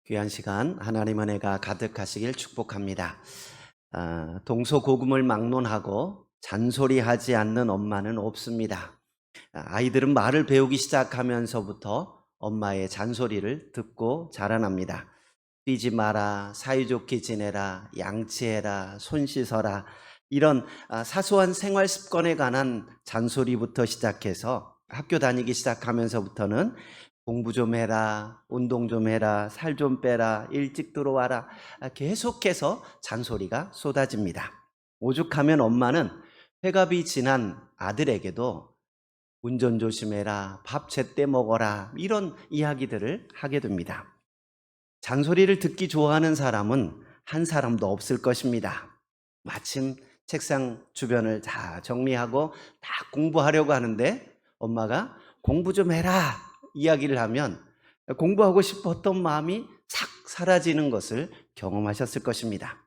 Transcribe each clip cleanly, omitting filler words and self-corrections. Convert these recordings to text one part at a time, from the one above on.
귀한 시간 하나님 은혜가 가득하시길 축복합니다. 동서고금을 막론하고 잔소리하지 않는 엄마는 없습니다. 아이들은 말을 배우기 시작하면서부터 엄마의 잔소리를 듣고 자라납니다. 뛰지 마라, 사이좋게 지내라, 양치해라, 손 씻어라, 이런 사소한 생활 습관에 관한 잔소리부터 시작해서 학교 다니기 시작하면서부터는 공부 좀 해라, 운동 좀 해라, 살 좀 빼라, 일찍 들어와라, 계속해서 잔소리가 쏟아집니다. 오죽하면 엄마는 회갑이 지난 아들에게도 운전 조심해라, 밥 제때 먹어라, 이런 이야기들을 하게 됩니다. 잔소리를 듣기 좋아하는 사람은 한 사람도 없을 것입니다. 마침 책상 주변을 다 정리하고 다 공부하려고 하는데 엄마가 공부 좀 해라 이야기를 하면 공부하고 싶었던 마음이 싹 사라지는 것을 경험하셨을 것입니다.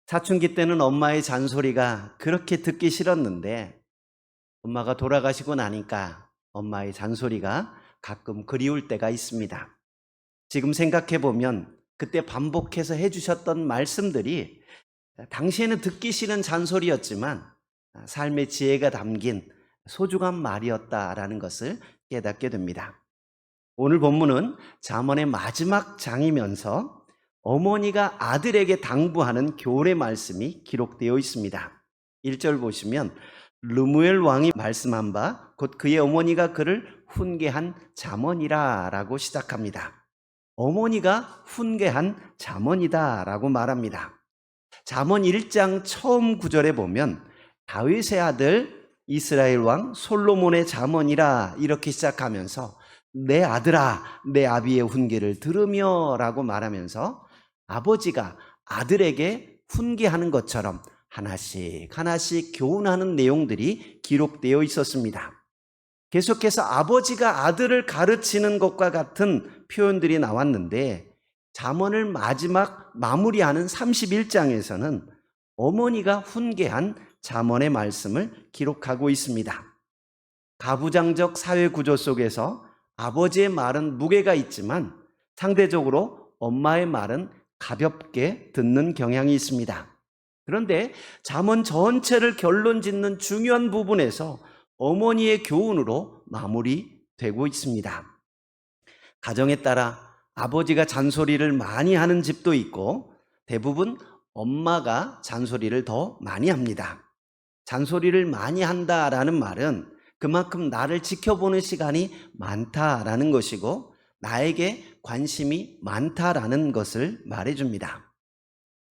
사춘기 때는 엄마의 잔소리가 그렇게 듣기 싫었는데 엄마가 돌아가시고 나니까 엄마의 잔소리가 가끔 그리울 때가 있습니다. 지금 생각해 보면 그때 반복해서 해주셨던 말씀들이 당시에는 듣기 싫은 잔소리였지만 삶의 지혜가 담긴 소중한 말이었다라는 것을 깨닫게 됩니다. 오늘 본문은 잠언의 마지막 장이면서 어머니가 아들에게 당부하는 교훈의 말씀이 기록되어 있습니다. 1절 보시면 르무엘 왕이 말씀한 바 곧 그의 어머니가 그를 훈계한 잠언이라 라고 시작합니다. 어머니가 훈계한 잠언이다 라고 말합니다. 잠언 1장 처음 구절에 보면 다윗의 아들 이스라엘 왕 솔로몬의 잠언이라 이렇게 시작하면서 내 아들아 내 아비의 훈계를 들으며 라고 말하면서 아버지가 아들에게 훈계하는 것처럼 하나씩 하나씩 교훈하는 내용들이 기록되어 있었습니다. 계속해서 아버지가 아들을 가르치는 것과 같은 표현들이 나왔는데 잠언을 마지막 마무리하는 31장에서는 어머니가 훈계한 잠언의 말씀을 기록하고 있습니다. 가부장적 사회 구조 속에서 아버지의 말은 무게가 있지만 상대적으로 엄마의 말은 가볍게 듣는 경향이 있습니다. 그런데 잠언 전체를 결론 짓는 중요한 부분에서 어머니의 교훈으로 마무리되고 있습니다. 가정에 따라 아버지가 잔소리를 많이 하는 집도 있고 대부분 엄마가 잔소리를 더 많이 합니다. 잔소리를 많이 한다라는 말은 그만큼 나를 지켜보는 시간이 많다라는 것이고 나에게 관심이 많다라는 것을 말해줍니다.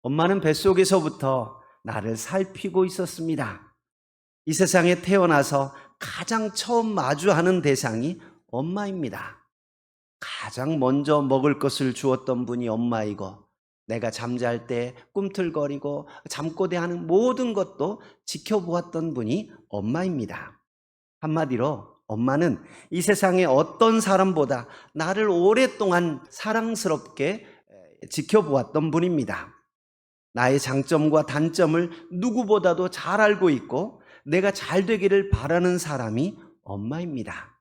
엄마는 뱃속에서부터 나를 살피고 있었습니다. 이 세상에 태어나서 가장 처음 마주하는 대상이 엄마입니다. 가장 먼저 먹을 것을 주었던 분이 엄마이고 내가 잠잘 때 꿈틀거리고 잠꼬대하는 모든 것도 지켜보았던 분이 엄마입니다. 한마디로 엄마는 이 세상의 어떤 사람보다 나를 오랫동안 사랑스럽게 지켜보았던 분입니다. 나의 장점과 단점을 누구보다도 잘 알고 있고 내가 잘 되기를 바라는 사람이 엄마입니다.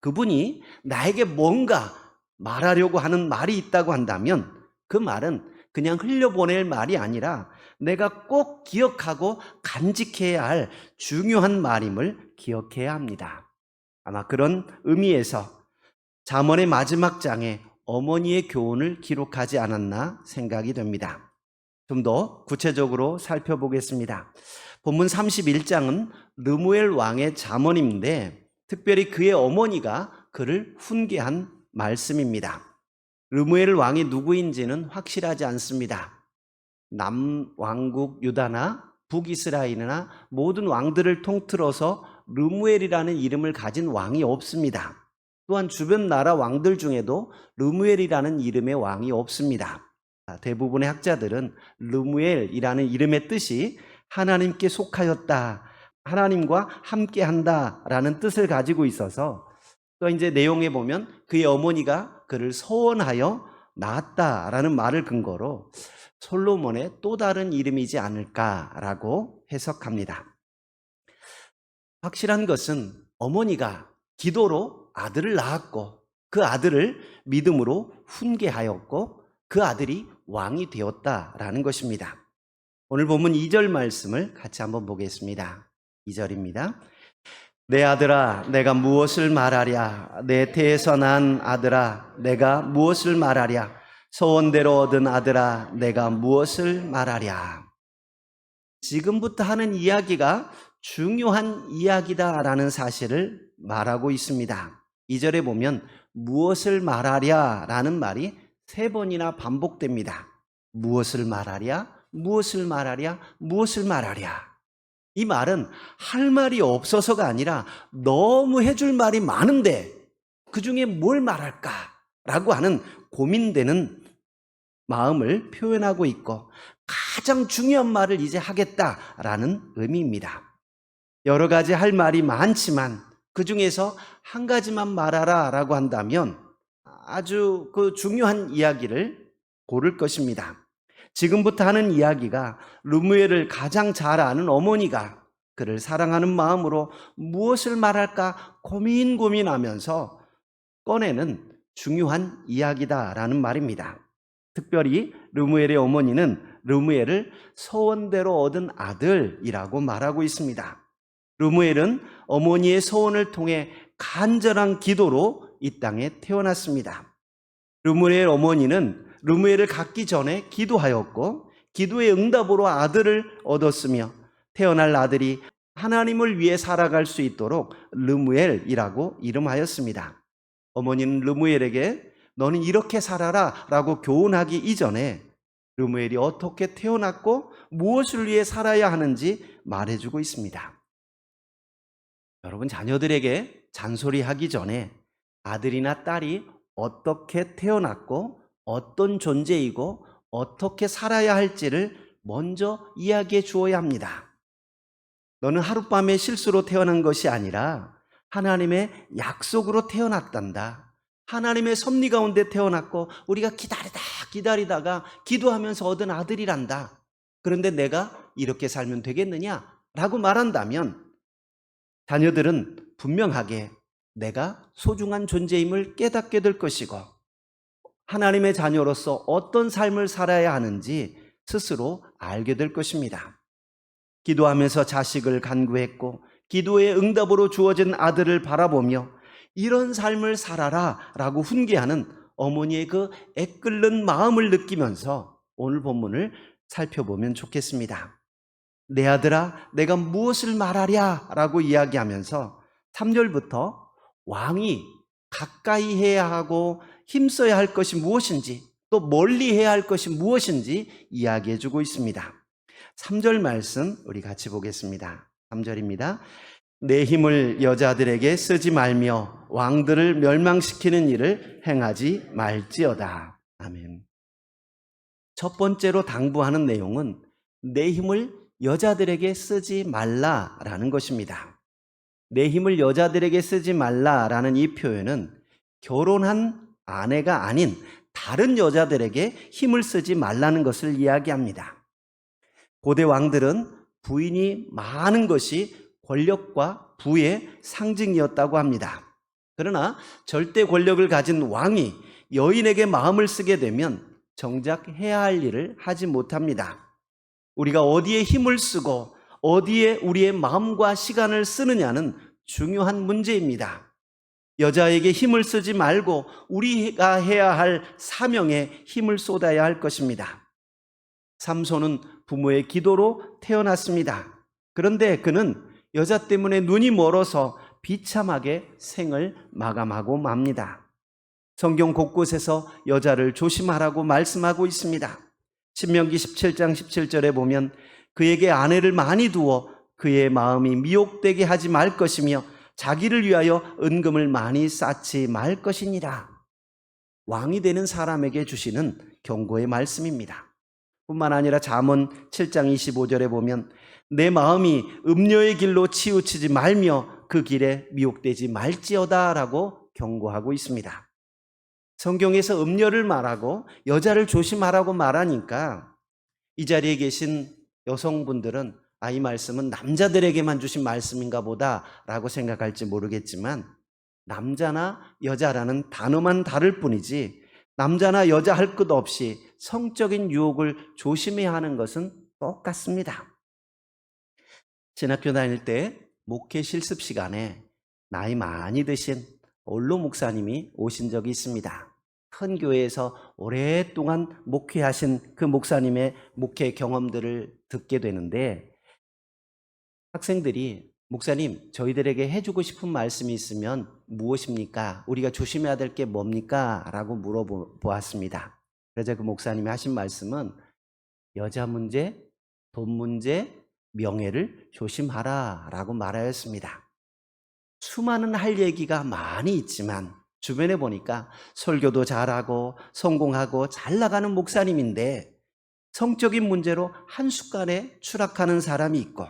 그분이 나에게 뭔가 말하려고 하는 말이 있다고 한다면 그 말은 그냥 흘려보낼 말이 아니라 내가 꼭 기억하고 간직해야 할 중요한 말임을 기억해야 합니다. 아마 그런 의미에서 잠언의 마지막 장에 어머니의 교훈을 기록하지 않았나 생각이 됩니다. 좀 더 구체적으로 살펴보겠습니다. 본문 31장은 르무엘 왕의 잠언인데 특별히 그의 어머니가 그를 훈계한 말씀입니다. 르무엘 왕이 누구인지는 확실하지 않습니다. 남왕국 유다나 북이스라엘이나 모든 왕들을 통틀어서 르무엘이라는 이름을 가진 왕이 없습니다. 또한 주변 나라 왕들 중에도 르무엘이라는 이름의 왕이 없습니다. 대부분의 학자들은 르무엘이라는 이름의 뜻이 하나님께 속하였다, 하나님과 함께한다 라는 뜻을 가지고 있어서 또 이제 내용에 보면 그의 어머니가 그를 소원하여 낳았다라는 말을 근거로 솔로몬의 또 다른 이름이지 않을까라고 해석합니다. 확실한 것은 어머니가 기도로 아들을 낳았고 그 아들을 믿음으로 훈계하였고 그 아들이 왕이 되었다라는 것입니다. 오늘 본문 2절 말씀을 같이 한번 보겠습니다. 2절입니다. 내 아들아, 내가 무엇을 말하랴? 내 태에서 난 아들아, 내가 무엇을 말하랴? 소원대로 얻은 아들아, 내가 무엇을 말하랴? 지금부터 하는 이야기가 중요한 이야기다라는 사실을 말하고 있습니다. 2절에 보면 무엇을 말하랴 라는 말이 3번이나 반복됩니다. 무엇을 말하랴? 무엇을 말하랴? 무엇을 말하랴? 이 말은 할 말이 없어서가 아니라 너무 해줄 말이 많은데 그 중에 뭘 말할까? 라고 하는 고민되는 마음을 표현하고 있고 가장 중요한 말을 이제 하겠다라는 의미입니다. 여러 가지 할 말이 많지만 그 중에서 한 가지만 말하라 라고 한다면 아주 그 중요한 이야기를 고를 것입니다. 지금부터 하는 이야기가 르무엘을 가장 잘 아는 어머니가 그를 사랑하는 마음으로 무엇을 말할까 고민하면서 꺼내는 중요한 이야기다라는 말입니다. 특별히 르무엘의 어머니는 르무엘을 소원대로 얻은 아들이라고 말하고 있습니다. 르무엘은 어머니의 소원을 통해 간절한 기도로 이 땅에 태어났습니다. 르무엘 어머니는 르무엘을 갖기 전에 기도하였고 기도의 응답으로 아들을 얻었으며 태어날 아들이 하나님을 위해 살아갈 수 있도록 르무엘이라고 이름하였습니다. 어머니는 르무엘에게 너는 이렇게 살아라 라고 교훈하기 이전에 르무엘이 어떻게 태어났고 무엇을 위해 살아야 하는지 말해주고 있습니다. 여러분, 자녀들에게 잔소리하기 전에 아들이나 딸이 어떻게 태어났고 어떤 존재이고 어떻게 살아야 할지를 먼저 이야기해 주어야 합니다. 너는 하룻밤에 실수로 태어난 것이 아니라 하나님의 약속으로 태어났단다. 하나님의 섭리 가운데 태어났고 우리가 기다리다가 기도하면서 얻은 아들이란다. 그런데 내가 이렇게 살면 되겠느냐? 라고 말한다면 자녀들은 분명하게 내가 소중한 존재임을 깨닫게 될 것이고 하나님의 자녀로서 어떤 삶을 살아야 하는지 스스로 알게 될 것입니다. 기도하면서 자식을 간구했고 기도의 응답으로 주어진 아들을 바라보며 이런 삶을 살아라 라고 훈계하는 어머니의 그 애끓는 마음을 느끼면서 오늘 본문을 살펴보면 좋겠습니다. 내 아들아, 내가 무엇을 말하랴 라고 이야기하면서 3절부터 왕이 가까이 해야 하고 힘써야 할 것이 무엇인지 또 멀리 해야 할 것이 무엇인지 이야기해 주고 있습니다. 3절 말씀 우리 같이 보겠습니다. 3절입니다. 내 힘을 여자들에게 쓰지 말며 왕들을 멸망시키는 일을 행하지 말지어다. 아멘. 첫 번째로 당부하는 내용은 내 힘을 여자들에게 쓰지 말라라는 것입니다. 내 힘을 여자들에게 쓰지 말라라는 이 표현은 결혼한 아내가 아닌 다른 여자들에게 힘을 쓰지 말라는 것을 이야기합니다. 고대 왕들은 부인이 많은 것이 권력과 부의 상징이었다고 합니다. 그러나 절대 권력을 가진 왕이 여인에게 마음을 쓰게 되면 정작 해야 할 일을 하지 못합니다. 우리가 어디에 힘을 쓰고 어디에 우리의 마음과 시간을 쓰느냐는 중요한 문제입니다. 여자에게 힘을 쓰지 말고 우리가 해야 할 사명에 힘을 쏟아야 할 것입니다. 삼손은 부모의 기도로 태어났습니다. 그런데 그는 여자 때문에 눈이 멀어서 비참하게 생을 마감하고 맙니다. 성경 곳곳에서 여자를 조심하라고 말씀하고 있습니다. 신명기 17장 17절에 보면 그에게 아내를 많이 두어 그의 마음이 미혹되게 하지 말 것이며 자기를 위하여 은금을 많이 쌓지 말 것이니라. 왕이 되는 사람에게 주시는 경고의 말씀입니다. 뿐만 아니라 잠언 7장 25절에 보면 내 마음이 음녀의 길로 치우치지 말며 그 길에 미혹되지 말지어다 라고 경고하고 있습니다. 성경에서 음녀를 말하고 여자를 조심하라고 말하니까 이 자리에 계신 여성분들은 이 말씀은 남자들에게만 주신 말씀인가 보다 라고 생각할지 모르겠지만 남자나 여자라는 단어만 다를 뿐이지 남자나 여자 할 것 없이 성적인 유혹을 조심해야 하는 것은 똑같습니다. 신학교 다닐 때 목회 실습 시간에 나이 많이 드신 원로 목사님이 오신 적이 있습니다. 큰 교회에서 오랫동안 목회하신 그 목사님의 목회 경험들을 듣게 되는데, 학생들이 목사님, 저희들에게 해주고 싶은 말씀이 있으면 무엇입니까? 우리가 조심해야 될 게 뭡니까? 라고 물어보았습니다. 그래서 그 목사님이 하신 말씀은 여자 문제, 돈 문제, 명예를 조심하라 라고 말하였습니다. 수많은 할 얘기가 많이 있지만 주변에 보니까 설교도 잘하고 성공하고 잘 나가는 목사님인데 성적인 문제로 한순간에 추락하는 사람이 있고,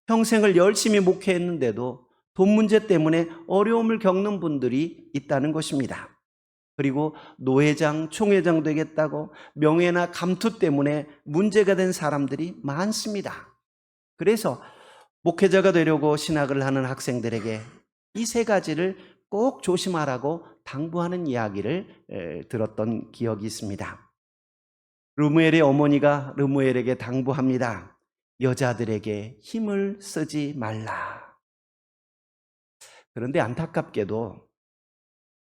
평생을 열심히 목회했는데도 돈 문제 때문에 어려움을 겪는 분들이 있다는 것입니다. 그리고 노회장, 총회장 되겠다고 명예나 감투 때문에 문제가 된 사람들이 많습니다. 그래서 목회자가 되려고 신학을 하는 학생들에게 이 세 가지를 꼭 조심하라고 당부하는 이야기를 들었던 기억이 있습니다. 르무엘의 어머니가 르무엘에게 당부합니다. 여자들에게 힘을 쓰지 말라. 그런데 안타깝게도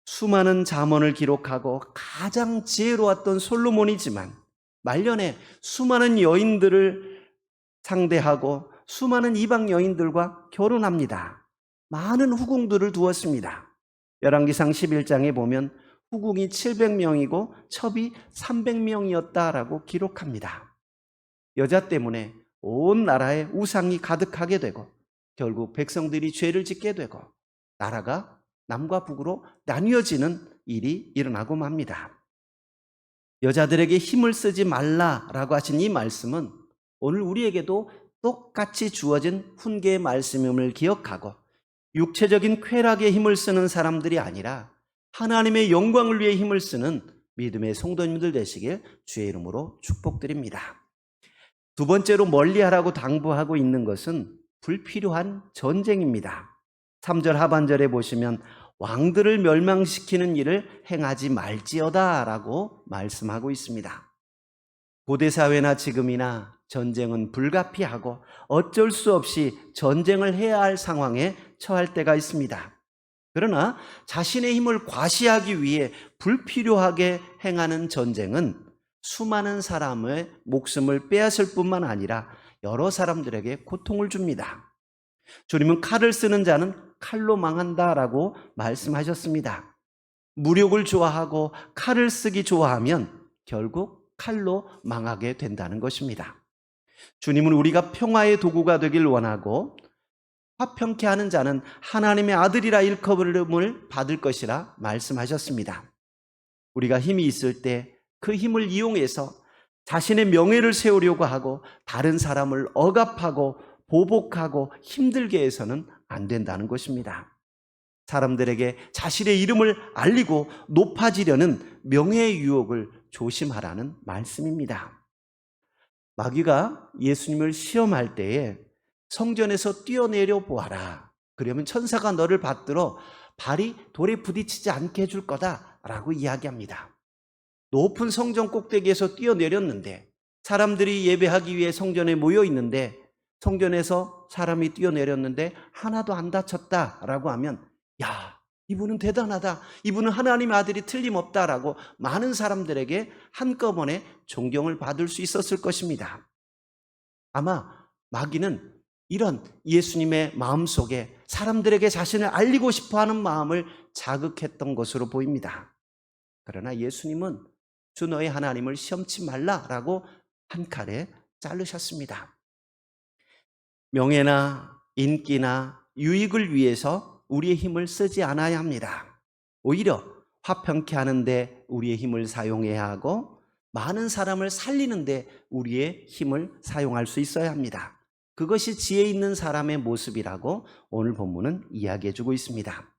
수많은 잠언을 기록하고 가장 지혜로웠던 솔로몬이지만 말년에 수많은 여인들을 상대하고 수많은 이방 여인들과 결혼합니다. 많은 후궁들을 두었습니다. 열왕기상 11장에 보면 후궁이 700명이고 첩이 300명이었다라고 기록합니다. 여자 때문에 온 나라에 우상이 가득하게 되고 결국 백성들이 죄를 짓게 되고 나라가 남과 북으로 나뉘어지는 일이 일어나고 맙니다. 여자들에게 힘을 쓰지 말라라고 하신 이 말씀은 오늘 우리에게도 똑같이 주어진 훈계의 말씀임을 기억하고 육체적인 쾌락에 힘을 쓰는 사람들이 아니라 하나님의 영광을 위해 힘을 쓰는 믿음의 성도님들 되시길 주의 이름으로 축복드립니다. 두 번째로 멀리하라고 당부하고 있는 것은 불필요한 전쟁입니다. 3절 하반절에 보시면 왕들을 멸망시키는 일을 행하지 말지어다 라고 말씀하고 있습니다. 고대 사회나 지금이나 전쟁은 불가피하고 어쩔 수 없이 전쟁을 해야 할 상황에 처할 때가 있습니다. 그러나 자신의 힘을 과시하기 위해 불필요하게 행하는 전쟁은 수많은 사람의 목숨을 빼앗을 뿐만 아니라 여러 사람들에게 고통을 줍니다. 주님은 칼을 쓰는 자는 칼로 망한다라고 말씀하셨습니다. 무력을 좋아하고 칼을 쓰기 좋아하면 결국 칼로 망하게 된다는 것입니다. 주님은 우리가 평화의 도구가 되길 원하고 화평케 하는 자는 하나님의 아들이라 일컬음을 받을 것이라 말씀하셨습니다. 우리가 힘이 있을 때 그 힘을 이용해서 자신의 명예를 세우려고 하고 다른 사람을 억압하고 보복하고 힘들게 해서는 안 된다는 것입니다. 사람들에게 자신의 이름을 알리고 높아지려는 명예의 유혹을 조심하라는 말씀입니다. 마귀가 예수님을 시험할 때에 성전에서 뛰어내려 보아라. 그러면 천사가 너를 받들어 발이 돌에 부딪히지 않게 해줄 거다라고 이야기합니다. 높은 성전 꼭대기에서 뛰어내렸는데 사람들이 예배하기 위해 성전에 모여 있는데 성전에서 사람이 뛰어내렸는데 하나도 안 다쳤다라고 하면 야, 이분은 대단하다. 이분은 하나님의 아들이 틀림없다라고 많은 사람들에게 한꺼번에 존경을 받을 수 있었을 것입니다. 아마 마귀는 이런 예수님의 마음속에 사람들에게 자신을 알리고 싶어하는 마음을 자극했던 것으로 보입니다. 그러나 예수님은 주 너의 하나님을 시험치 말라라고 한 칼에 자르셨습니다. 명예나 인기나 유익을 위해서 우리의 힘을 쓰지 않아야 합니다. 오히려 화평케 하는데 우리의 힘을 사용해야 하고 많은 사람을 살리는데 우리의 힘을 사용할 수 있어야 합니다. 그것이 지혜 있는 사람의 모습이라고 오늘 본문은 이야기해주고 있습니다.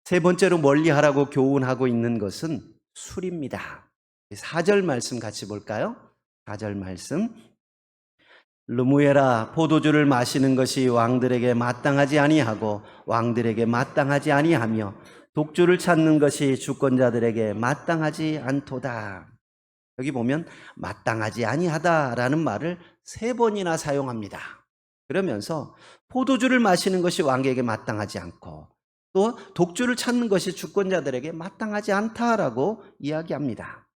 세 번째로 멀리하라고 교훈하고 있는 것은 술입니다. 4절 말씀 같이 볼까요? 4절 말씀. 르무엘아, 포도주를 마시는 것이 왕들에게 마땅하지 아니하고 왕들에게 마땅하지 아니하며 독주를 찾는 것이 주권자들에게 마땅하지 않도다. 여기 보면 마땅하지 아니하다라는 말을 3번이나 사용합니다. 그러면서 포도주를 마시는 것이 왕에게 마땅하지 않고 또 독주를 찾는 것이 주권자들에게 마땅하지 않다라고 이야기합니다.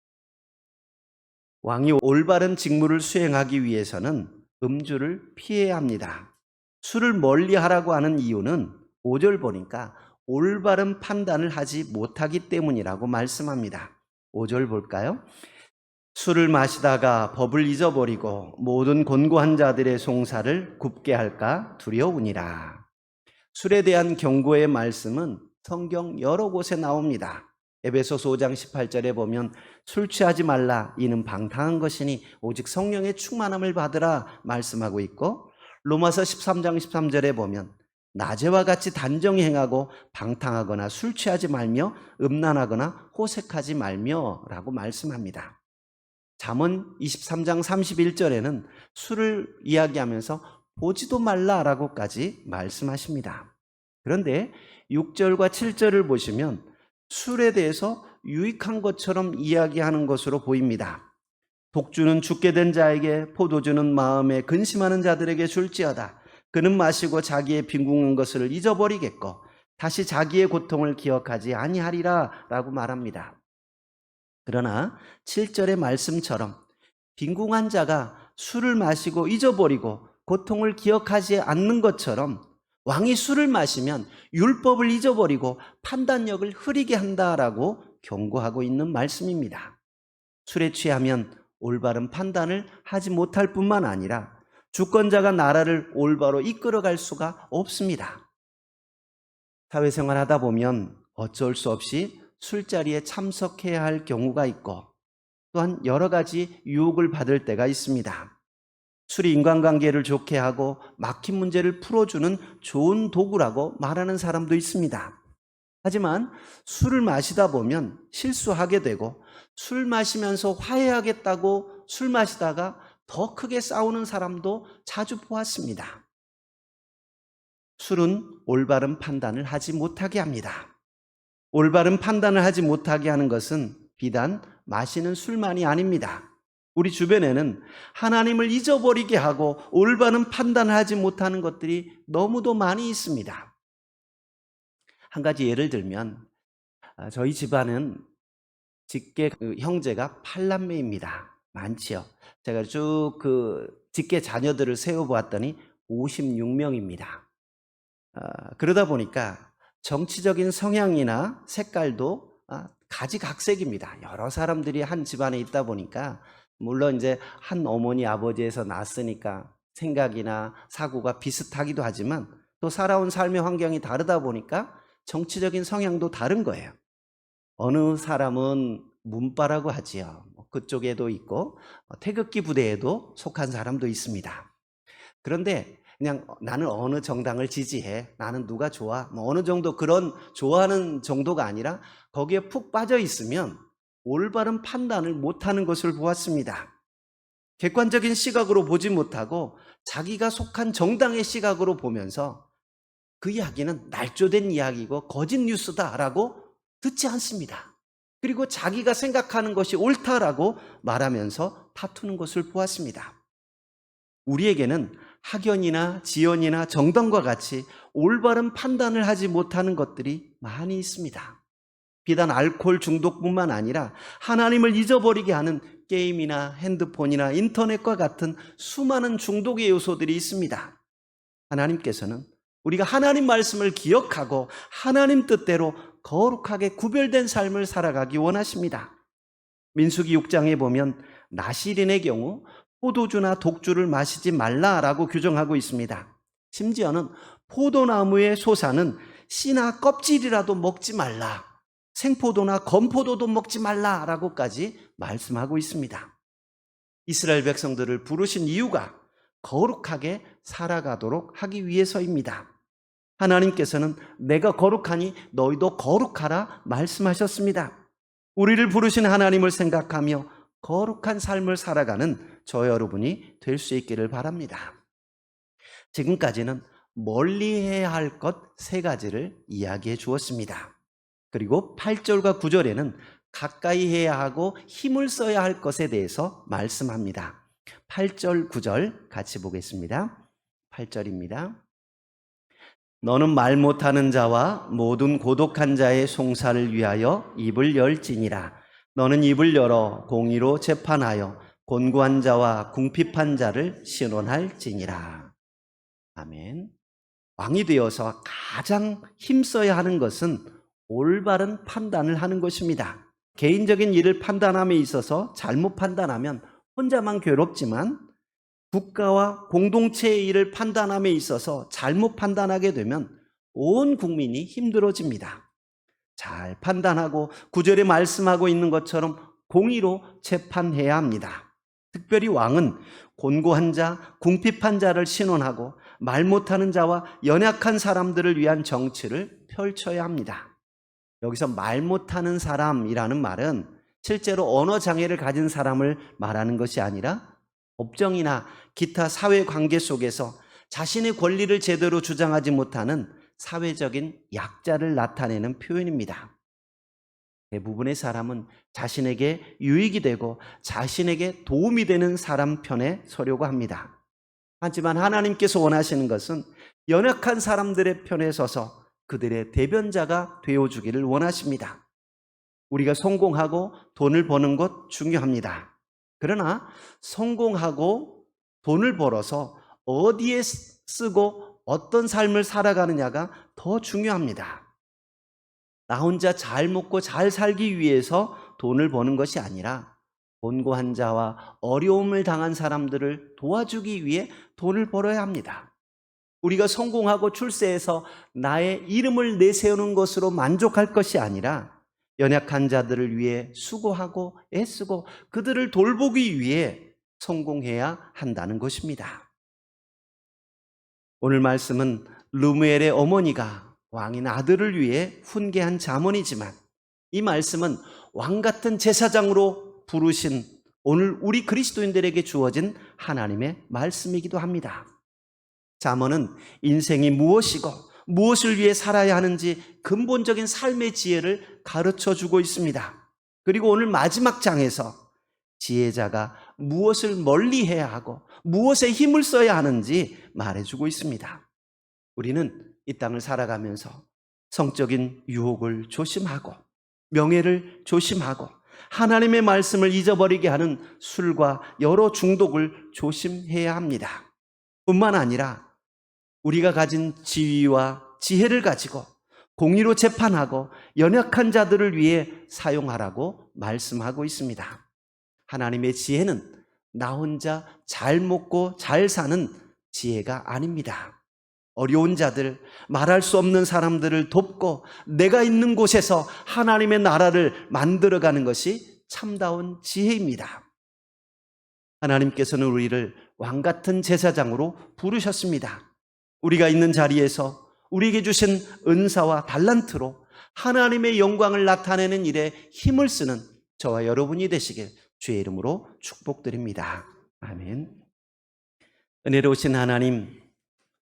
왕이 올바른 직무를 수행하기 위해서는 음주를 피해야 합니다. 술을 멀리하라고 하는 이유는 5절 보니까 올바른 판단을 하지 못하기 때문이라고 말씀합니다. 5절 볼까요? 술을 마시다가 법을 잊어버리고 모든 곤고한 자들의 송사를 굽게 할까 두려우니라. 술에 대한 경고의 말씀은 성경 여러 곳에 나옵니다. 에베소서 5장 18절에 보면 술 취하지 말라 이는 방탕한 것이니 오직 성령의 충만함을 받으라 말씀하고 있고, 로마서 13장 13절에 보면 낮에와 같이 단정히 행하고 방탕하거나 술 취하지 말며 음란하거나 호색하지 말며 라고 말씀합니다. 잠언 23장 31절에는 술을 이야기하면서 보지도 말라라고까지 말씀하십니다. 그런데 6절과 7절을 보시면 술에 대해서 유익한 것처럼 이야기하는 것으로 보입니다. 독주는 죽게 된 자에게, 포도주는 마음에 근심하는 자들에게 줄지어다. 그는 마시고 자기의 빈궁한 것을 잊어버리겠고 다시 자기의 고통을 기억하지 아니하리라 라고 말합니다. 그러나 7절의 말씀처럼 빈궁한 자가 술을 마시고 잊어버리고 고통을 기억하지 않는 것처럼 왕이 술을 마시면 율법을 잊어버리고 판단력을 흐리게 한다라고 경고하고 있는 말씀입니다. 술에 취하면 올바른 판단을 하지 못할 뿐만 아니라 주권자가 나라를 올바로 이끌어갈 수가 없습니다. 사회생활 하다 보면 어쩔 수 없이 술자리에 참석해야 할 경우가 있고 또한 여러 가지 유혹을 받을 때가 있습니다. 술이 인간관계를 좋게 하고 막힌 문제를 풀어주는 좋은 도구라고 말하는 사람도 있습니다. 하지만 술을 마시다 보면 실수하게 되고 술 마시면서 화해하겠다고 술 마시다가 더 크게 싸우는 사람도 자주 보았습니다. 술은 올바른 판단을 하지 못하게 합니다. 올바른 판단을 하지 못하게 하는 것은 비단 마시는 술만이 아닙니다. 우리 주변에는 하나님을 잊어버리게 하고 올바른 판단을 하지 못하는 것들이 너무도 많이 있습니다. 한 가지 예를 들면 저희 집안은 직계 형제가 8남매입니다. 많지요. 제가 쭉 직계 자녀들을 세워보았더니 56명입니다. 그러다 보니까 정치적인 성향이나 색깔도 가지각색입니다. 여러 사람들이 한 집안에 있다 보니까 물론 이제 한 어머니 아버지에서 났으니까 생각이나 사고가 비슷하기도 하지만 또 살아온 삶의 환경이 다르다 보니까 정치적인 성향도 다른 거예요. 어느 사람은 문바라고 하지요. 그쪽에도 있고 태극기 부대에도 속한 사람도 있습니다. 그런데 그냥 나는 어느 정당을 지지해, 나는 누가 좋아, 어느 정도 그런 좋아하는 정도가 아니라 거기에 푹 빠져 있으면 올바른 판단을 못하는 것을 보았습니다. 객관적인 시각으로 보지 못하고 자기가 속한 정당의 시각으로 보면서 그 이야기는 날조된 이야기고 거짓 뉴스다라고 듣지 않습니다. 그리고 자기가 생각하는 것이 옳다라고 말하면서 다투는 것을 보았습니다. 우리에게는 학연이나 지연이나 정당과 같이 올바른 판단을 하지 못하는 것들이 많이 있습니다. 비단 알코올 중독뿐만 아니라 하나님을 잊어버리게 하는 게임이나 핸드폰이나 인터넷과 같은 수많은 중독의 요소들이 있습니다. 하나님께서는 우리가 하나님 말씀을 기억하고 하나님 뜻대로 거룩하게 구별된 삶을 살아가기 원하십니다. 민수기 6장에 보면 나실인의 경우 포도주나 독주를 마시지 말라라고 규정하고 있습니다. 심지어는 포도나무의 소사는 씨나 껍질이라도 먹지 말라, 생포도나 건포도도 먹지 말라라고까지 말씀하고 있습니다. 이스라엘 백성들을 부르신 이유가 거룩하게 살아가도록 하기 위해서입니다. 하나님께서는 내가 거룩하니 너희도 거룩하라 말씀하셨습니다. 우리를 부르신 하나님을 생각하며 거룩한 삶을 살아가는 저 여러분이 될 수 있기를 바랍니다. 지금까지는 멀리해야 할 것 3가지를 이야기해 주었습니다. 그리고 8절과 9절에는 가까이 해야 하고 힘을 써야 할 것에 대해서 말씀합니다. 8절, 9절 같이 보겠습니다. 8절입니다. 너는 말 못하는 자와 모든 고독한 자의 송사를 위하여 입을 열지니라. 너는 입을 열어 공의로 재판하여 곤고한 자와 궁핍한 자를 신원할지니라. 아멘. 왕이 되어서 가장 힘써야 하는 것은 올바른 판단을 하는 것입니다. 개인적인 일을 판단함에 있어서 잘못 판단하면 혼자만 괴롭지만 국가와 공동체의 일을 판단함에 있어서 잘못 판단하게 되면 온 국민이 힘들어집니다. 잘 판단하고 구절에 말씀하고 있는 것처럼 공의로 재판해야 합니다. 특별히 왕은 곤고한 자, 궁핍한 자를 신원하고 말 못하는 자와 연약한 사람들을 위한 정치를 펼쳐야 합니다. 여기서 말 못하는 사람이라는 말은 실제로 언어 장애를 가진 사람을 말하는 것이 아니라 법정이나 기타 사회 관계 속에서 자신의 권리를 제대로 주장하지 못하는 사회적인 약자를 나타내는 표현입니다. 대부분의 사람은 자신에게 유익이 되고 자신에게 도움이 되는 사람 편에 서려고 합니다. 하지만 하나님께서 원하시는 것은 연약한 사람들의 편에 서서 그들의 대변자가 되어주기를 원하십니다. 우리가 성공하고 돈을 버는 것 중요합니다. 그러나 성공하고 돈을 벌어서 어디에 쓰고 어떤 삶을 살아가느냐가 더 중요합니다. 나 혼자 잘 먹고 잘 살기 위해서 돈을 버는 것이 아니라 곤고한 자와 어려움을 당한 사람들을 도와주기 위해 돈을 벌어야 합니다. 우리가 성공하고 출세해서 나의 이름을 내세우는 것으로 만족할 것이 아니라 연약한 자들을 위해 수고하고 애쓰고 그들을 돌보기 위해 성공해야 한다는 것입니다. 오늘 말씀은 르무엘의 어머니가 왕인 아들을 위해 훈계한 잠언이지만 이 말씀은 왕 같은 제사장으로 부르신 오늘 우리 그리스도인들에게 주어진 하나님의 말씀이기도 합니다. 잠언은 인생이 무엇이고 무엇을 위해 살아야 하는지 근본적인 삶의 지혜를 가르쳐주고 있습니다. 그리고 오늘 마지막 장에서 지혜자가 무엇을 멀리해야 하고 무엇에 힘을 써야 하는지 말해주고 있습니다. 우리는 이 땅을 살아가면서 성적인 유혹을 조심하고 명예를 조심하고 하나님의 말씀을 잊어버리게 하는 술과 여러 중독을 조심해야 합니다. 뿐만 아니라 우리가 가진 지위와 지혜를 가지고 공의로 재판하고 연약한 자들을 위해 사용하라고 말씀하고 있습니다. 하나님의 지혜는 나 혼자 잘 먹고 잘 사는 지혜가 아닙니다. 어려운 자들, 말할 수 없는 사람들을 돕고 내가 있는 곳에서 하나님의 나라를 만들어가는 것이 참다운 지혜입니다. 하나님께서는 우리를 왕같은 제사장으로 부르셨습니다. 우리가 있는 자리에서 우리에게 주신 은사와 달란트로 하나님의 영광을 나타내는 일에 힘을 쓰는 저와 여러분이 되시길 주의 이름으로 축복드립니다. 아멘. 은혜로우신 하나님,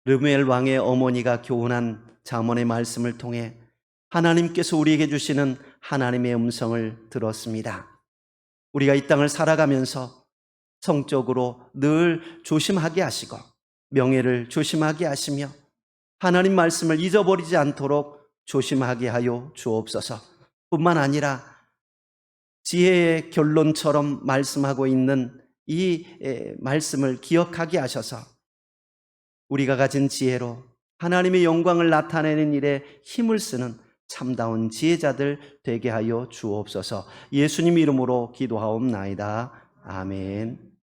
르무엘 왕의 어머니가 교훈한 잠언의 말씀을 통해 하나님께서 우리에게 주시는 하나님의 음성을 들었습니다. 우리가 이 땅을 살아가면서 성적으로 늘 조심하게 하시고 명예를 조심하게 하시며 하나님 말씀을 잊어버리지 않도록 조심하게 하여 주옵소서. 뿐만 아니라 지혜의 결론처럼 말씀하고 있는 이 말씀을 기억하게 하셔서 우리가 가진 지혜로 하나님의 영광을 나타내는 일에 힘을 쓰는 참다운 지혜자들 되게 하여 주옵소서. 예수님 이름으로 기도하옵나이다. 아멘.